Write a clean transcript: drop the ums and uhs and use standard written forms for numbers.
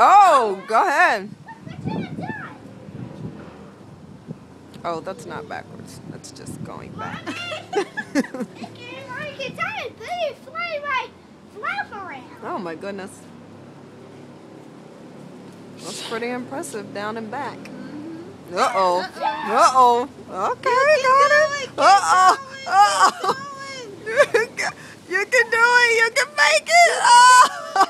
Oh, go ahead. Oh, that's not backwards. That's just going back. Oh my goodness. That's pretty impressive down and back. Uh-oh. Uh-oh. Okay, got it. Uh-oh. Uh-oh. You can do it. You can make it. Oh.